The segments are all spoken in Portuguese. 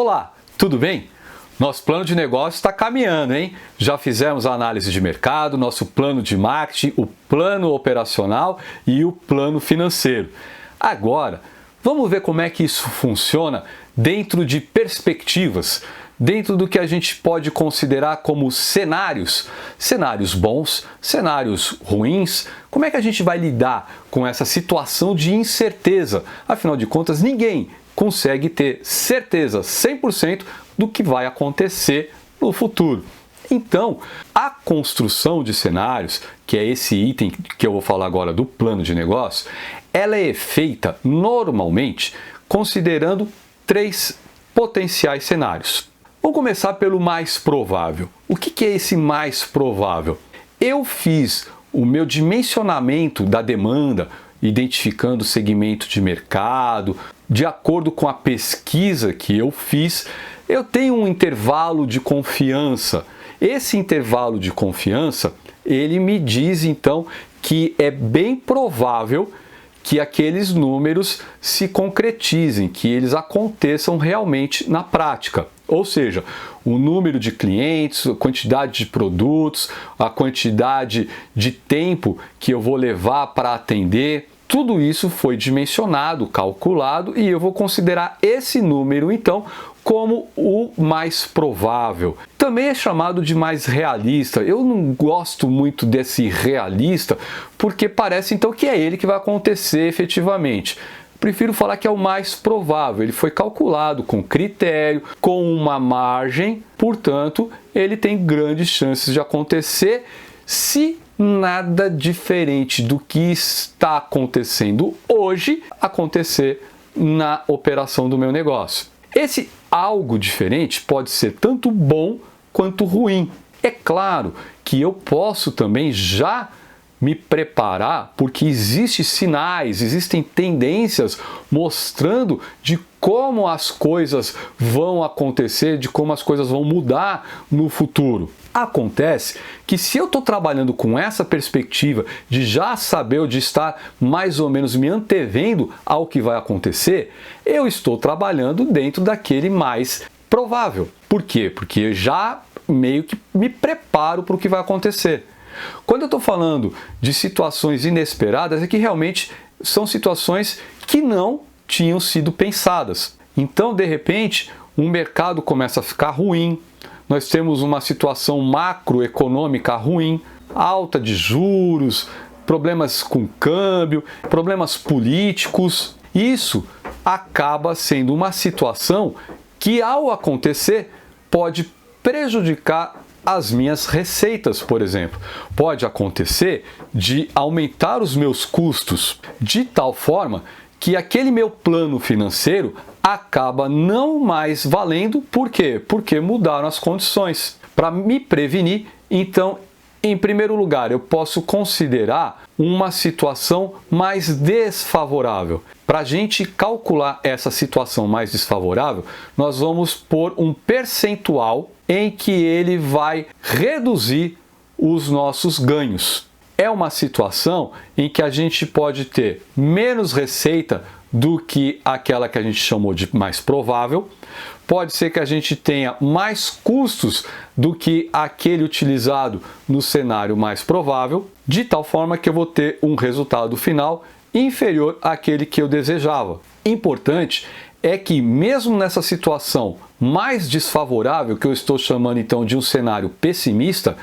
Olá, tudo bem? Nosso plano de negócio está caminhando, hein? Já fizemos a análise de mercado, nosso plano de marketing, o plano operacional e o plano financeiro. Agora, vamos ver como é que isso funciona dentro de perspectivas, dentro do que a gente pode considerar como cenários bons, cenários ruins. Como é que a gente vai lidar com essa situação de incerteza? Afinal de contas, ninguém consegue ter certeza 100% do que vai acontecer no futuro. Então, a construção de cenários, que é esse item que eu vou falar agora do plano de negócio, ela é feita normalmente considerando 3 potenciais cenários. Vamos começar pelo mais provável. O que é esse mais provável? Eu fiz o meu dimensionamento da demanda, identificando o segmento de mercado, de acordo com a pesquisa que eu fiz. Eu tenho um intervalo de confiança. Esse intervalo de confiança, ele me diz então que é bem provável que aqueles números se concretizem, que eles aconteçam realmente na prática. Ou seja, o número de clientes, a quantidade de produtos, a quantidade de tempo que eu vou levar para atender, tudo isso foi dimensionado, calculado, e eu vou considerar esse número então como o mais provável. Também é chamado de mais realista. Eu não gosto muito desse realista, porque parece então que é ele que vai acontecer efetivamente. Prefiro falar que é o mais provável. Ele foi calculado com critério, com uma margem, portanto, ele tem grandes chances de acontecer se nada diferente do que está acontecendo hoje acontecer na operação do meu negócio. Esse algo diferente pode ser tanto bom quanto ruim. É claro que eu posso também já me preparar, porque existem sinais, existem tendências mostrando de como as coisas vão acontecer, de como as coisas vão mudar no futuro. Acontece que se eu estou trabalhando com essa perspectiva de já saber ou de estar mais ou menos me antevendo ao que vai acontecer, eu estou trabalhando dentro daquele mais provável. Por quê? Porque eu já meio que me preparo para o que vai acontecer. Quando eu estou falando de situações inesperadas, é que realmente são situações que não tinham sido pensadas. Então, de repente, um mercado começa a ficar ruim, nós temos uma situação macroeconômica ruim, alta de juros, problemas com câmbio, problemas políticos. Isso acaba sendo uma situação que, ao acontecer, pode prejudicar as minhas receitas, por exemplo. Pode acontecer de aumentar os meus custos de tal forma que aquele meu plano financeiro acaba não mais valendo. Por quê? Porque mudaram as condições. Para me prevenir, então, em primeiro lugar, eu posso considerar uma situação mais desfavorável. Para a gente calcular essa situação mais desfavorável, nós vamos pôr um percentual em que ele vai reduzir os nossos ganhos. É uma situação em que a gente pode ter menos receita do que aquela que a gente chamou de mais provável. Pode ser que a gente tenha mais custos do que aquele utilizado no cenário mais provável, de tal forma que eu vou ter um resultado final inferior àquele que eu desejava. Importante é que mesmo nessa situação mais desfavorável, que eu estou chamando então de um cenário pessimista,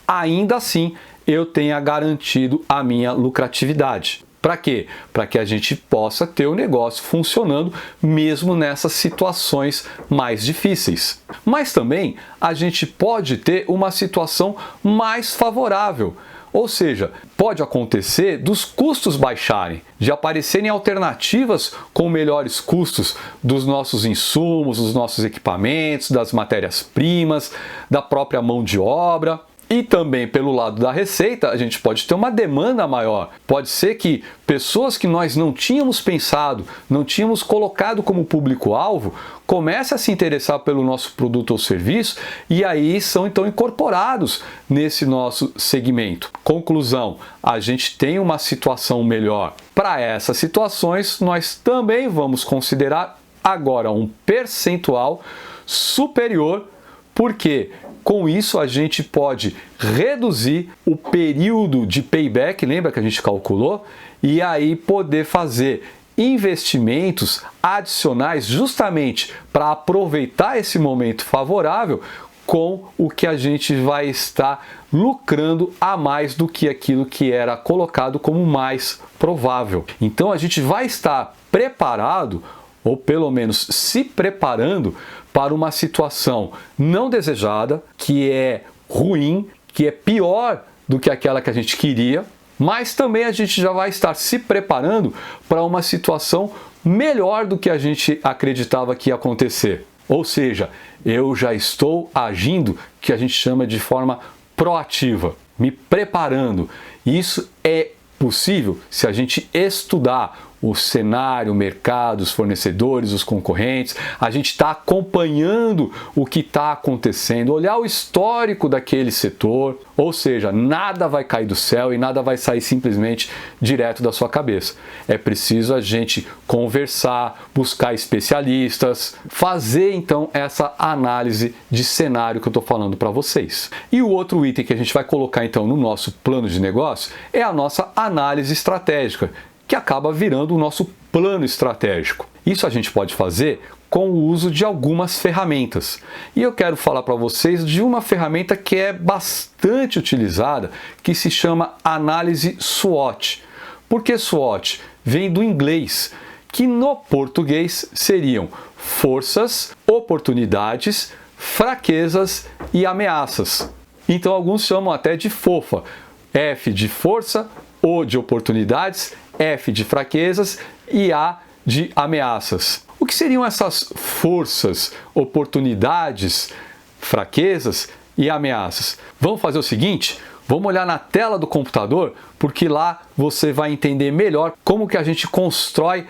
ainda assim eu tenha garantido a minha lucratividade. Para quê? Para que a gente possa ter o negócio funcionando mesmo nessas situações mais difíceis. Mas também a gente pode ter uma situação mais favorável. Ou seja, pode acontecer dos custos baixarem, de aparecerem alternativas com melhores custos dos nossos insumos, dos nossos equipamentos, das matérias-primas, da própria mão de obra. E também pelo lado da receita, a gente pode ter uma demanda maior. Pode ser que pessoas que nós não tínhamos pensado, não tínhamos colocado como público-alvo, comecem a se interessar pelo nosso produto ou serviço e aí são então incorporados nesse nosso segmento. Conclusão, a gente tem uma situação melhor. Para essas situações, nós também vamos considerar agora um percentual superior, porque com isso a gente pode reduzir o período de payback, lembra que a gente calculou? E aí poder fazer investimentos adicionais justamente para aproveitar esse momento favorável com o que a gente vai estar lucrando a mais do que aquilo que era colocado como mais provável. Então a gente vai estar preparado, ou pelo menos se preparando, para uma situação não desejada, que é ruim, que é pior do que aquela que a gente queria, mas também a gente já vai estar se preparando para uma situação melhor do que a gente acreditava que ia acontecer. Ou seja, eu já estou agindo, que a gente chama de forma proativa, me preparando. Isso é possível se a gente estudar o cenário, o mercado, os fornecedores, os concorrentes, a gente está acompanhando o que está acontecendo, olhar o histórico daquele setor, ou seja, nada vai cair do céu e nada vai sair simplesmente direto da sua cabeça. É preciso a gente conversar, buscar especialistas, fazer então essa análise de cenário que eu estou falando para vocês. E o outro item que a gente vai colocar então no nosso plano de negócio é a nossa análise estratégica, que acaba virando o nosso plano estratégico. Isso a gente pode fazer com o uso de algumas ferramentas. E eu quero falar para vocês de uma ferramenta que é bastante utilizada, que se chama análise SWOT. Por que SWOT? Vem do inglês, que no português seriam forças, oportunidades, fraquezas e ameaças. Então alguns chamam até de FOFA. F de força, O de oportunidades, F de fraquezas e A de ameaças. O que seriam essas forças, oportunidades, fraquezas e ameaças? Vamos fazer o seguinte, vamos olhar na tela do computador, porque lá você vai entender melhor como que a gente constrói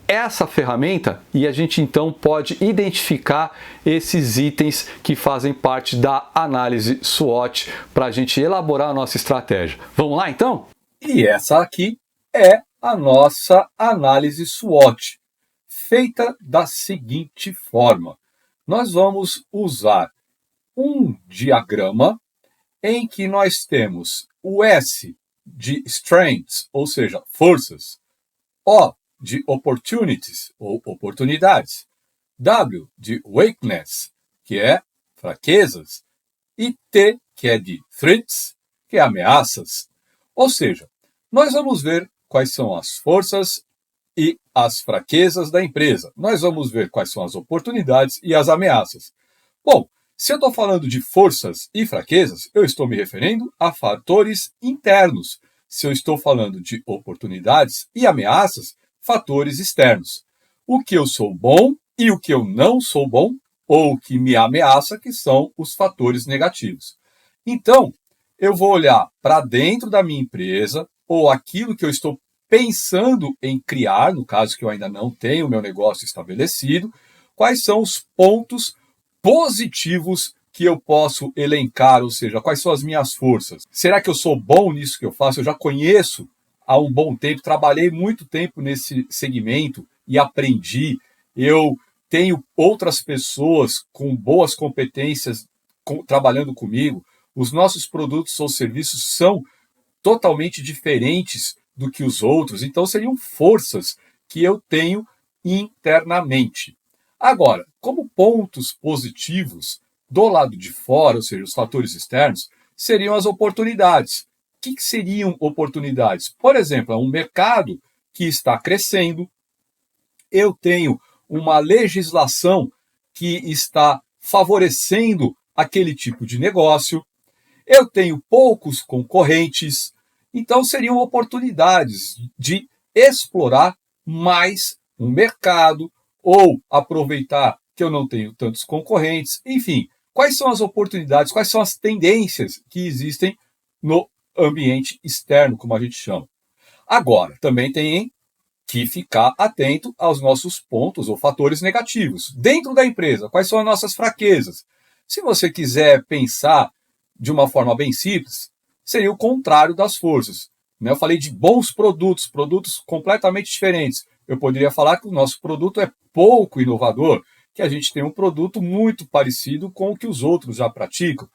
essa ferramenta e a gente então pode identificar esses itens que fazem parte da análise SWOT para a gente elaborar a nossa estratégia. Vamos lá então? E essa aqui é a nossa análise SWOT, feita da seguinte forma. Nós vamos usar um diagrama em que nós temos o S de strengths, ou seja, forças, O de opportunities, ou oportunidades, W de weakness, que é fraquezas, e T, que é de threats, que é ameaças. Ou seja, nós vamos ver quais são as forças e as fraquezas da empresa. Nós vamos ver quais são as oportunidades e as ameaças. Bom, se eu estou falando de forças e fraquezas, eu estou me referindo a fatores internos. Se eu estou falando de oportunidades e ameaças, fatores externos. O que eu sou bom e o que eu não sou bom, ou o que me ameaça, que são os fatores negativos. Então, eu vou olhar para dentro da minha empresa, ou aquilo que eu estou pensando em criar, no caso que eu ainda não tenho o meu negócio estabelecido, quais são os pontos positivos que eu posso elencar, ou seja, quais são as minhas forças. Será que eu sou bom nisso que eu faço? Eu já conheço há um bom tempo, trabalhei muito tempo nesse segmento e aprendi. Eu tenho outras pessoas com boas competências trabalhando comigo. Os nossos produtos ou serviços são totalmente diferentes do que os outros, então seriam forças que eu tenho internamente. Agora, como pontos positivos do lado de fora, ou seja, os fatores externos, seriam as oportunidades. O que seriam oportunidades? Por exemplo, é um mercado que está crescendo, eu tenho uma legislação que está favorecendo aquele tipo de negócio, eu tenho poucos concorrentes, então seriam oportunidades de explorar mais um mercado ou aproveitar que eu não tenho tantos concorrentes. Enfim, quais são as oportunidades, quais são as tendências que existem no ambiente externo, como a gente chama. Agora, também tem que ficar atento aos nossos pontos ou fatores negativos. Dentro da empresa, quais são as nossas fraquezas? Se você quiser pensar de uma forma bem simples, seria o contrário das forças. Eu falei de bons produtos, produtos completamente diferentes. Eu poderia falar que o nosso produto é pouco inovador, que a gente tem um produto muito parecido com o que os outros já praticam.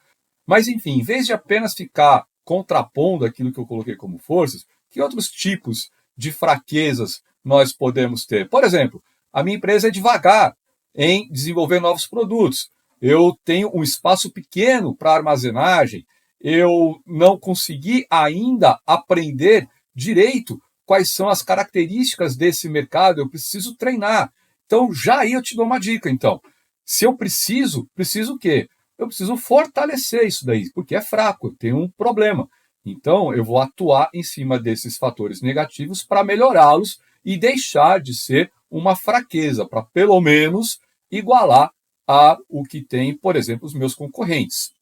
Mas, enfim, em vez de apenas ficar contrapondo aquilo que eu coloquei como forças, que outros tipos de fraquezas nós podemos ter? Por exemplo, a minha empresa é devagar em desenvolver novos produtos. Eu tenho um espaço pequeno para armazenagem. Eu não consegui ainda aprender direito quais são as características desse mercado. Eu preciso treinar. Então, já aí eu te dou uma dica, então. Se eu preciso o quê? Eu preciso fortalecer isso daí, porque é fraco, eu tenho um problema. Então, eu vou atuar em cima desses fatores negativos para melhorá-los e deixar de ser uma fraqueza, para pelo menos igualar a o que tem, por exemplo, os meus concorrentes.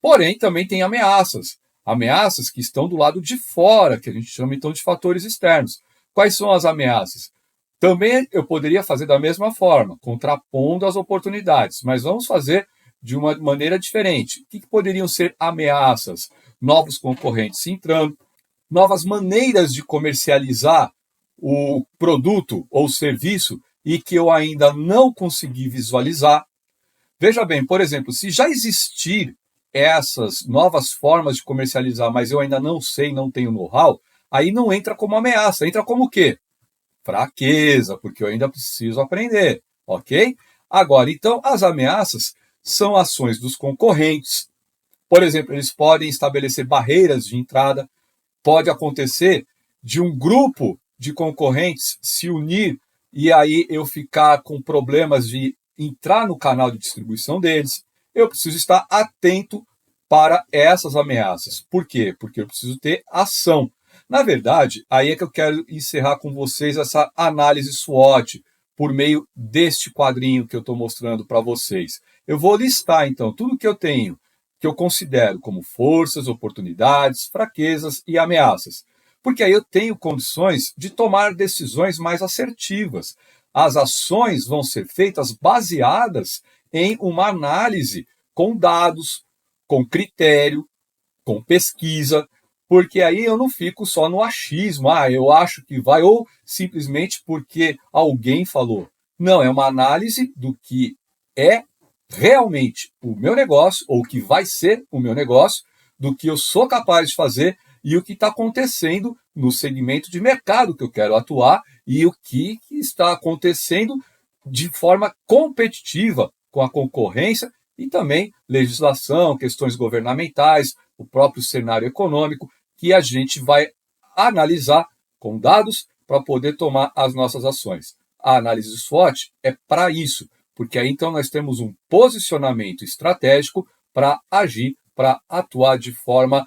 Porém, também tem ameaças. Ameaças que estão do lado de fora, que a gente chama então de fatores externos. Quais são as ameaças? Também eu poderia fazer da mesma forma, contrapondo as oportunidades, mas vamos fazer de uma maneira diferente. O que poderiam ser ameaças? Novos concorrentes entrando, novas maneiras de comercializar o produto ou serviço e que eu ainda não consegui visualizar. Veja bem, por exemplo, se já existir essas novas formas de comercializar, mas eu ainda não sei, não tenho know-how, aí não entra como ameaça, entra como o quê? Fraqueza, porque eu ainda preciso aprender, ok? Agora, então, as ameaças são ações dos concorrentes. Por exemplo, eles podem estabelecer barreiras de entrada, pode acontecer de um grupo de concorrentes se unir e aí eu ficar com problemas de entrar no canal de distribuição deles. Eu preciso estar atento para essas ameaças. Por quê? Porque eu preciso ter ação. Na verdade, aí é que eu quero encerrar com vocês essa análise SWOT por meio deste quadrinho que eu estou mostrando para vocês. Eu vou listar, então, tudo que eu tenho, que eu considero como forças, oportunidades, fraquezas e ameaças. Porque aí eu tenho condições de tomar decisões mais assertivas. As ações vão ser feitas baseadas em uma análise com dados, com critério, com pesquisa, porque aí eu não fico só no achismo, eu acho que vai, ou simplesmente porque alguém falou. Não, é uma análise do que é realmente o meu negócio, ou o que vai ser o meu negócio, do que eu sou capaz de fazer e o que está acontecendo no segmento de mercado que eu quero atuar e o que está acontecendo de forma competitiva com a concorrência e também legislação, questões governamentais, o próprio cenário econômico, que a gente vai analisar com dados para poder tomar as nossas ações. A análise SWOT é para isso, porque aí então nós temos um posicionamento estratégico para agir, para atuar de forma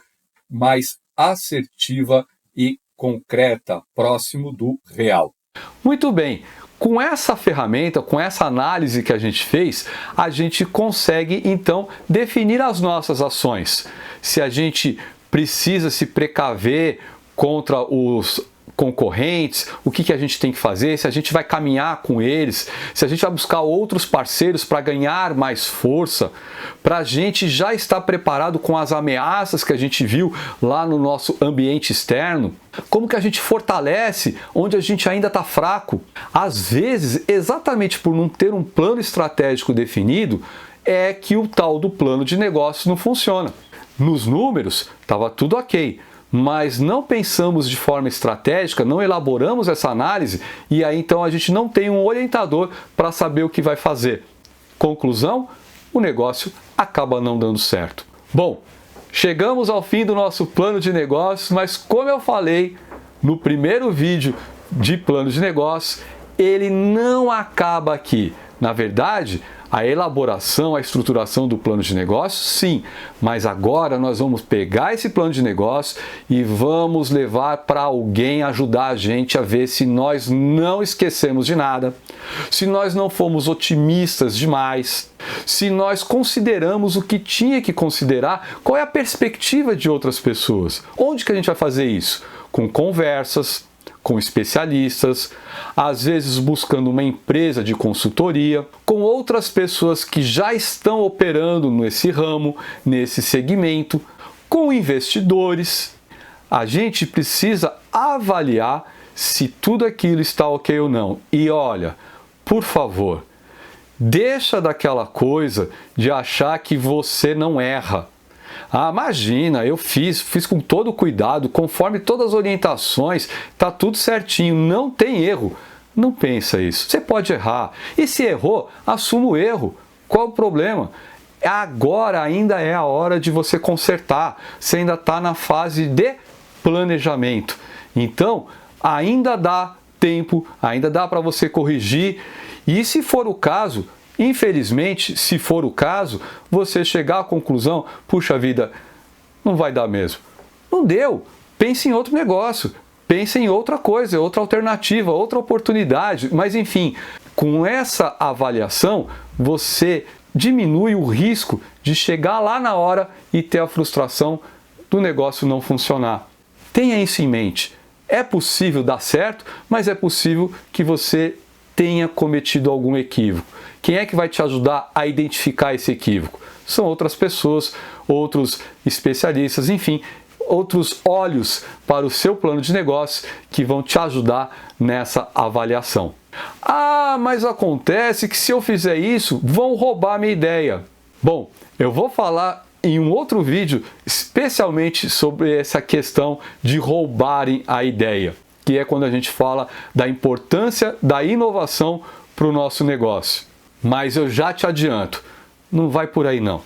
mais assertiva e concreta, próximo do real. Muito bem. Com essa ferramenta, com essa análise que a gente fez, a gente consegue então definir as nossas ações. Se a gente precisa se precaver contra os concorrentes, o que a gente tem que fazer, se a gente vai caminhar com eles, se a gente vai buscar outros parceiros para ganhar mais força, para a gente já estar preparado com as ameaças que a gente viu lá no nosso ambiente externo, como que a gente fortalece onde a gente ainda está fraco. Às vezes, exatamente por não ter um plano estratégico definido, é que o tal do plano de negócio não funciona. Nos números, estava tudo ok, mas não pensamos de forma estratégica, não elaboramos essa análise e aí então a gente não tem um orientador para saber o que vai fazer. Conclusão, o negócio acaba não dando certo. Bom, chegamos ao fim do nosso plano de negócios, mas como eu falei no primeiro vídeo de plano de negócios, ele não acaba aqui. Na verdade, a elaboração, a estruturação do plano de negócio, sim, mas agora nós vamos pegar esse plano de negócio e vamos levar para alguém ajudar a gente a ver se nós não esquecemos de nada, se nós não fomos otimistas demais, se nós consideramos o que tinha que considerar, qual é a perspectiva de outras pessoas. Onde que a gente vai fazer isso? Com conversas, com especialistas, às vezes buscando uma empresa de consultoria, com outras pessoas que já estão operando nesse ramo, nesse segmento, com investidores. A gente precisa avaliar se tudo aquilo está ok ou não. E olha, por favor, Deixa daquela coisa de achar que você não erra. Ah, imagina, eu fiz com todo cuidado, conforme todas as orientações, tá tudo certinho, não tem erro. Não pensa isso. Você pode errar. E se errou, assuma o erro. Qual o problema? Agora ainda é a hora de você consertar. Você ainda está na fase de planejamento. Então, ainda dá tempo, ainda dá para você corrigir. E se for o caso, infelizmente, se for o caso, você chegar à conclusão, puxa vida, não vai dar mesmo. Não deu. Pense em outro negócio. Pense em outra coisa, outra alternativa, outra oportunidade. Mas enfim, com essa avaliação, você diminui o risco de chegar lá na hora e ter a frustração do negócio não funcionar. Tenha isso em mente. É possível dar certo, mas é possível que você tenha cometido algum equívoco. Quem é que vai te ajudar a identificar esse equívoco? São outras pessoas, outros especialistas, enfim, outros olhos para o seu plano de negócio que vão te ajudar nessa avaliação. Ah, mas acontece que se eu fizer isso, vão roubar minha ideia. Bom, eu vou falar em um outro vídeo especialmente sobre essa questão de roubarem a ideia, que é quando a gente fala da importância da inovação para o nosso negócio. Mas eu já te adianto, não vai por aí não.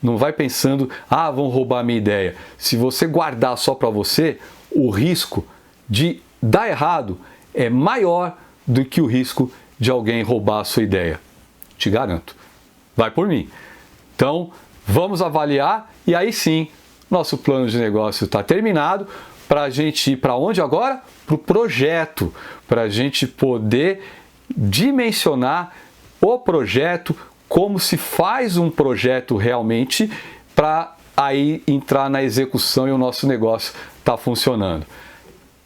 Não vai pensando, vão roubar a minha ideia. Se você guardar só para você, o risco de dar errado é maior do que o risco de alguém roubar a sua ideia. Te garanto. Vai por mim. Então, vamos avaliar e aí sim, nosso plano de negócio está terminado para a gente ir para onde agora? Para o projeto, para a gente poder dimensionar o projeto, como se faz um projeto realmente para aí entrar na execução e o nosso negócio está funcionando.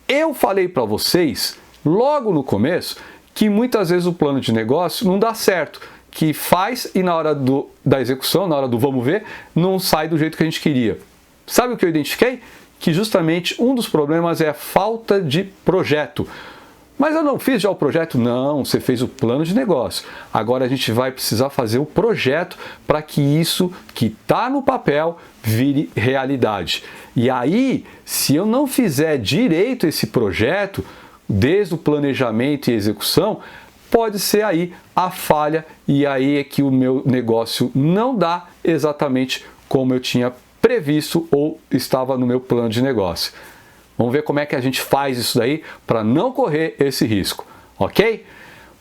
Eu falei para vocês logo no começo que muitas vezes o plano de negócio não dá certo, que faz e na hora da execução, na hora do vamos ver, não sai do jeito que a gente queria. Sabe o que eu identifiquei? Que justamente um dos problemas é a falta de projeto. Mas eu não fiz já o projeto? Não, você fez o plano de negócio. Agora a gente vai precisar fazer o projeto para que isso que está no papel vire realidade. E aí, se eu não fizer direito esse projeto, desde o planejamento e execução, pode ser aí a falha e aí é que o meu negócio não dá exatamente como eu tinha previsto ou estava no meu plano de negócio. Vamos ver como é que a gente faz isso daí para não correr esse risco, ok?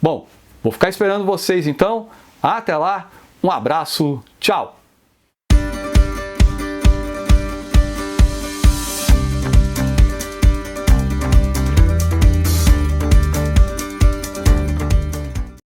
Bom, vou ficar esperando vocês então. Até lá, um abraço, tchau!